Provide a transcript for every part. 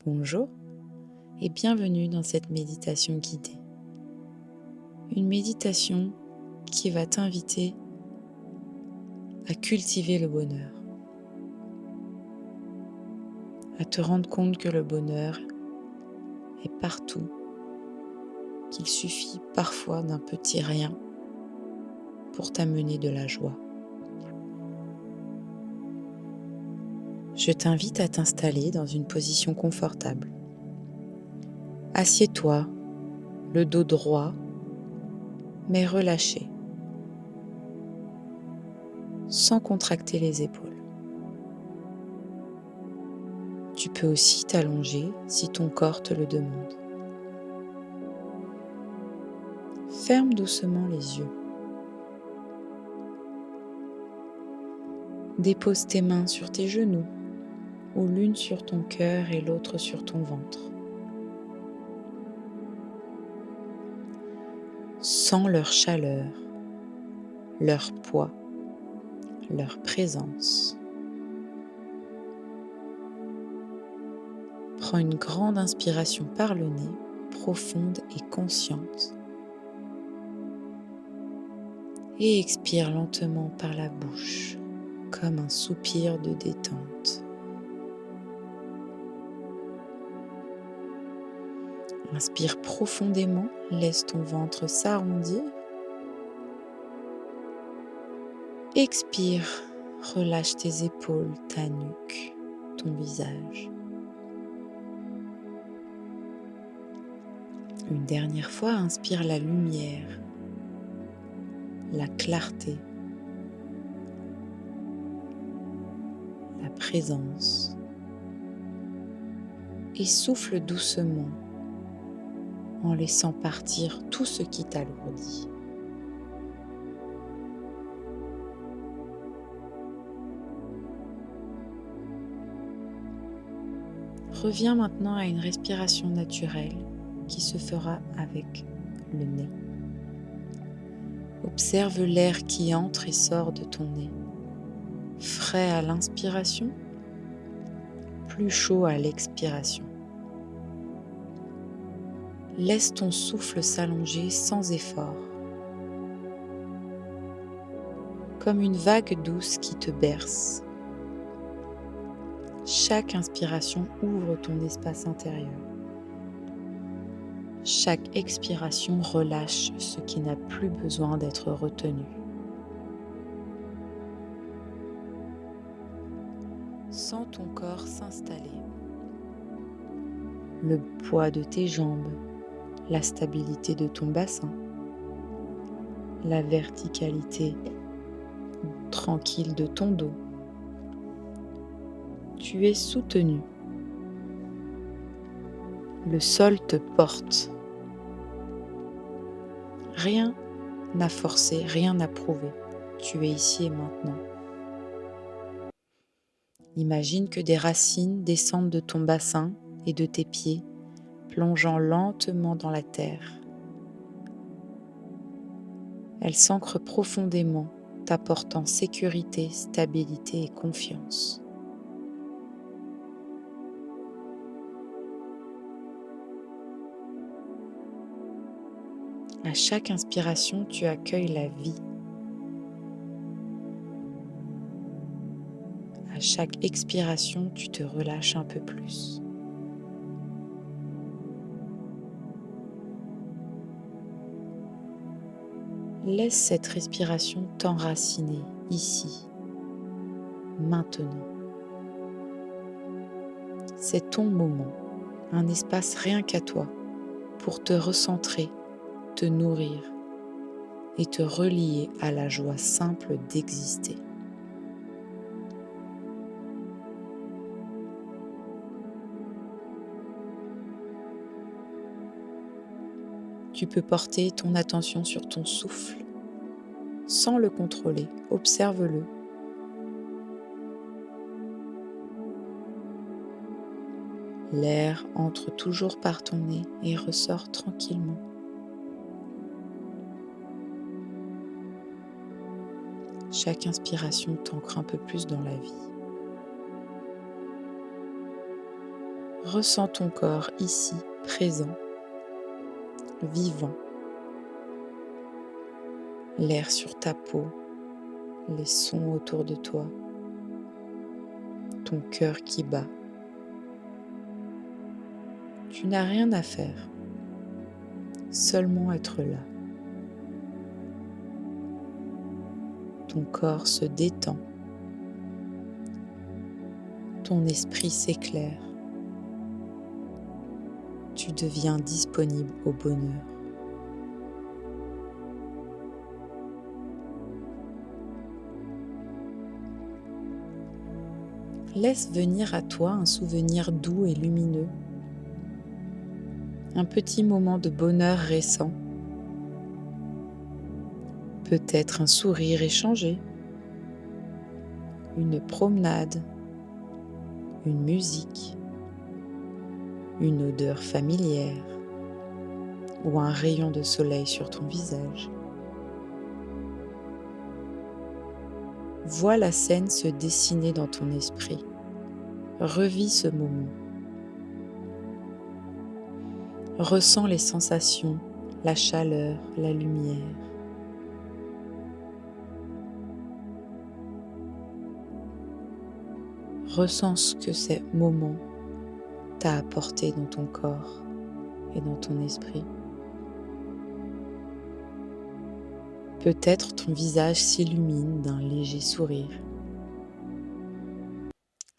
Bonjour et bienvenue dans cette méditation guidée. Une méditation qui va t'inviter à cultiver le bonheur, à te rendre compte que le bonheur est partout, qu'il suffit parfois d'un petit rien pour t'amener de la joie. Je t'invite à t'installer dans une position confortable. Assieds-toi, le dos droit, mais relâché, sans contracter les épaules. Tu peux aussi t'allonger si ton corps te le demande. Ferme doucement les yeux. Dépose tes mains sur tes genoux, ou l'une sur ton cœur et l'autre sur ton ventre. Sens leur chaleur, leur poids, leur présence. Prends une grande inspiration par le nez, profonde et consciente. Et expire lentement par la bouche, comme un soupir de détente. Inspire profondément, laisse ton ventre s'arrondir. Expire, relâche tes épaules, ta nuque, ton visage. Une dernière fois, inspire la lumière, la clarté, la présence. Et souffle doucement en laissant partir tout ce qui t'alourdit. Reviens maintenant à une respiration naturelle qui se fera avec le nez. Observe l'air qui entre et sort de ton nez. Frais à l'inspiration, plus chaud à l'expiration. Laisse ton souffle s'allonger sans effort, comme une vague douce qui te berce. Chaque inspiration ouvre ton espace intérieur. Chaque expiration relâche ce qui n'a plus besoin d'être retenu. Sens ton corps s'installer. Le poids de tes jambes, la stabilité de ton bassin, la verticalité tranquille de ton dos. Tu es soutenu. Le sol te porte. Rien n'a forcé, rien n'a prouvé. Tu es ici et maintenant. Imagine que des racines descendent de ton bassin et de tes pieds, plongeant lentement dans la terre. Elles s'ancrent profondément, t'apportant sécurité, stabilité et confiance. À chaque inspiration, tu accueilles la vie. À chaque expiration, tu te relâches un peu plus. Laisse cette respiration t'enraciner ici, maintenant. C'est ton moment, un espace rien qu'à toi pour te recentrer, te nourrir et te relier à la joie simple d'exister. Tu peux porter ton attention sur ton souffle, sans le contrôler, observe-le. L'air entre toujours par ton nez et ressort tranquillement. Chaque inspiration t'ancre un peu plus dans la vie. Ressens ton corps ici, présent, vivant. L'air sur ta peau, les sons autour de toi, ton cœur qui bat. Tu n'as rien à faire, seulement être là. Ton corps se détend, ton esprit s'éclaire. Tu deviens disponible au bonheur. Laisse venir à toi un souvenir doux et lumineux, un petit moment de bonheur récent, peut-être un sourire échangé, une promenade, une musique, une odeur familière ou un rayon de soleil sur ton visage. Vois la scène se dessiner dans ton esprit. Revis ce moment. Ressens les sensations, la chaleur, la lumière. Ressens ce que ces moments t'ont apporté dans ton corps et dans ton esprit. Peut-être ton visage s'illumine d'un léger sourire.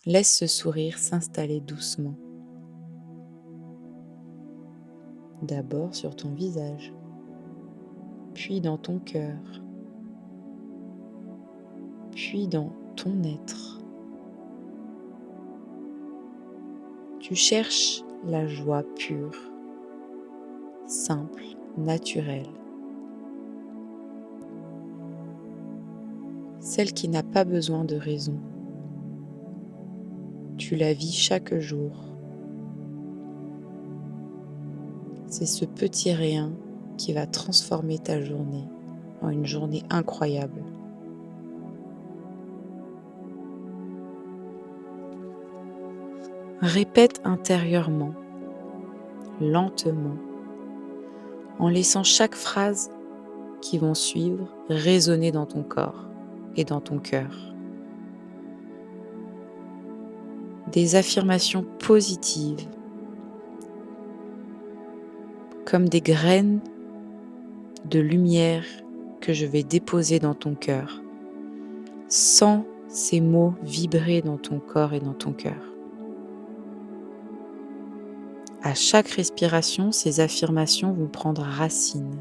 Laisse ce sourire s'installer doucement. D'abord sur ton visage, puis dans ton cœur, puis dans ton être. Tu cherches la joie pure, simple, naturelle. Celle qui n'a pas besoin de raison. Tu la vis chaque jour. C'est ce petit rien qui va transformer ta journée en une journée incroyable. Répète intérieurement, lentement, en laissant chaque phrase qui vont suivre résonner dans ton corps et dans ton cœur. Des affirmations positives, comme des graines de lumière que je vais déposer dans ton cœur. Sens ces mots vibrer dans ton corps et dans ton cœur. À chaque respiration, ces affirmations vont prendre racine.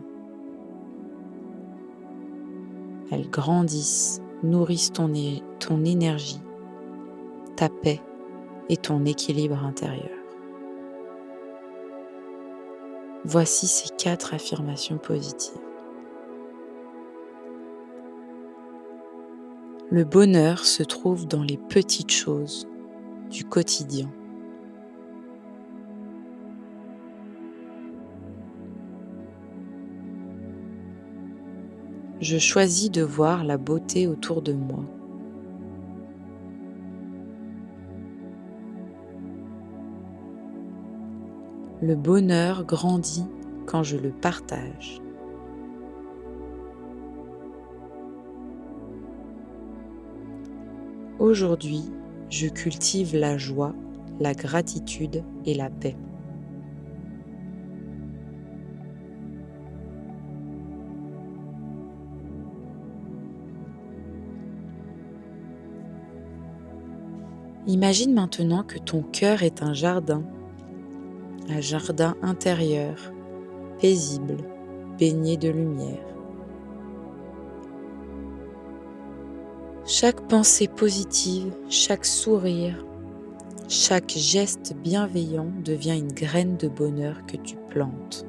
Elles grandissent, nourrissent ton énergie, ta paix et ton équilibre intérieur. Voici ces 4 affirmations positives. Le bonheur se trouve dans les petites choses du quotidien. Je choisis de voir la beauté autour de moi. Le bonheur grandit quand je le partage. Aujourd'hui, je cultive la joie, la gratitude et la paix. Imagine maintenant que ton cœur est un jardin intérieur, paisible, baigné de lumière. Chaque pensée positive, chaque sourire, chaque geste bienveillant devient une graine de bonheur que tu plantes.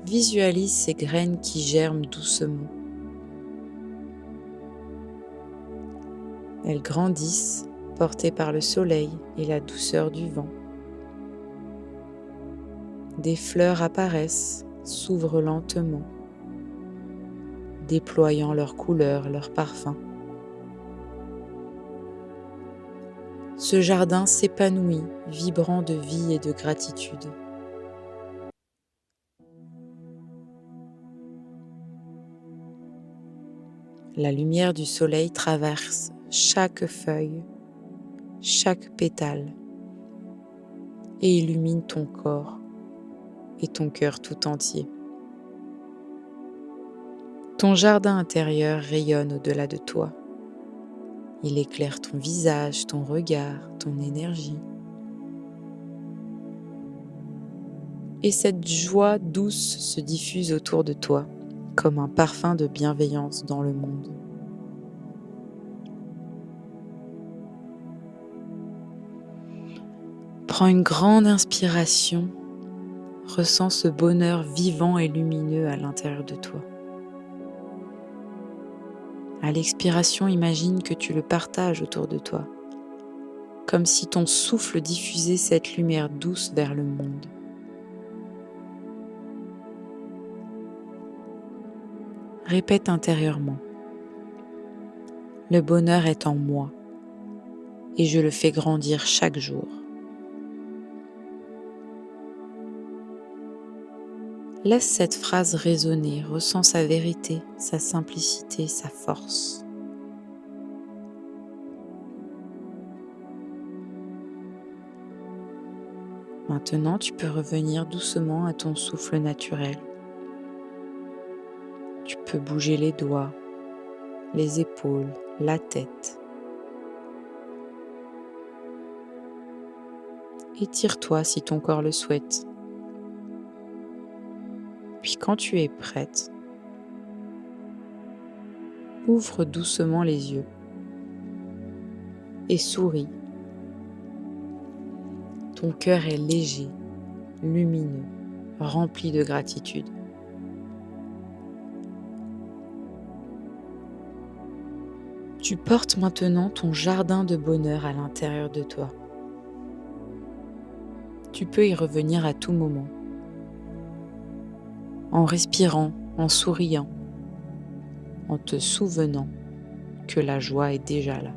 Visualise ces graines qui germent doucement. Elles grandissent, portées par le soleil et la douceur du vent. Des fleurs apparaissent, s'ouvrent lentement. déployant leurs couleurs, leurs parfums. Ce jardin s'épanouit, vibrant de vie et de gratitude. La lumière du soleil traverse chaque feuille, chaque pétale et illumine ton corps et ton cœur tout entier. Ton jardin intérieur rayonne au-delà de toi. Il éclaire ton visage, ton regard, ton énergie. Et cette joie douce se diffuse autour de toi, comme un parfum de bienveillance dans le monde. Prends une grande inspiration, ressens ce bonheur vivant et lumineux à l'intérieur de toi. À l'expiration, imagine que tu le partages autour de toi, comme si ton souffle diffusait cette lumière douce vers le monde. Répète intérieurement: le bonheur est en moi et je le fais grandir chaque jour. Laisse cette phrase résonner, ressens sa vérité, sa simplicité, sa force. Maintenant, tu peux revenir doucement à ton souffle naturel. Tu peux bouger les doigts, les épaules, la tête. Étire-toi si ton corps le souhaite. Puis quand tu es prête, ouvre doucement les yeux et souris. Ton cœur est léger, lumineux, rempli de gratitude. Tu portes maintenant ton jardin de bonheur à l'intérieur de toi. Tu peux y revenir à tout moment, en respirant, en souriant, en te souvenant que la joie est déjà là.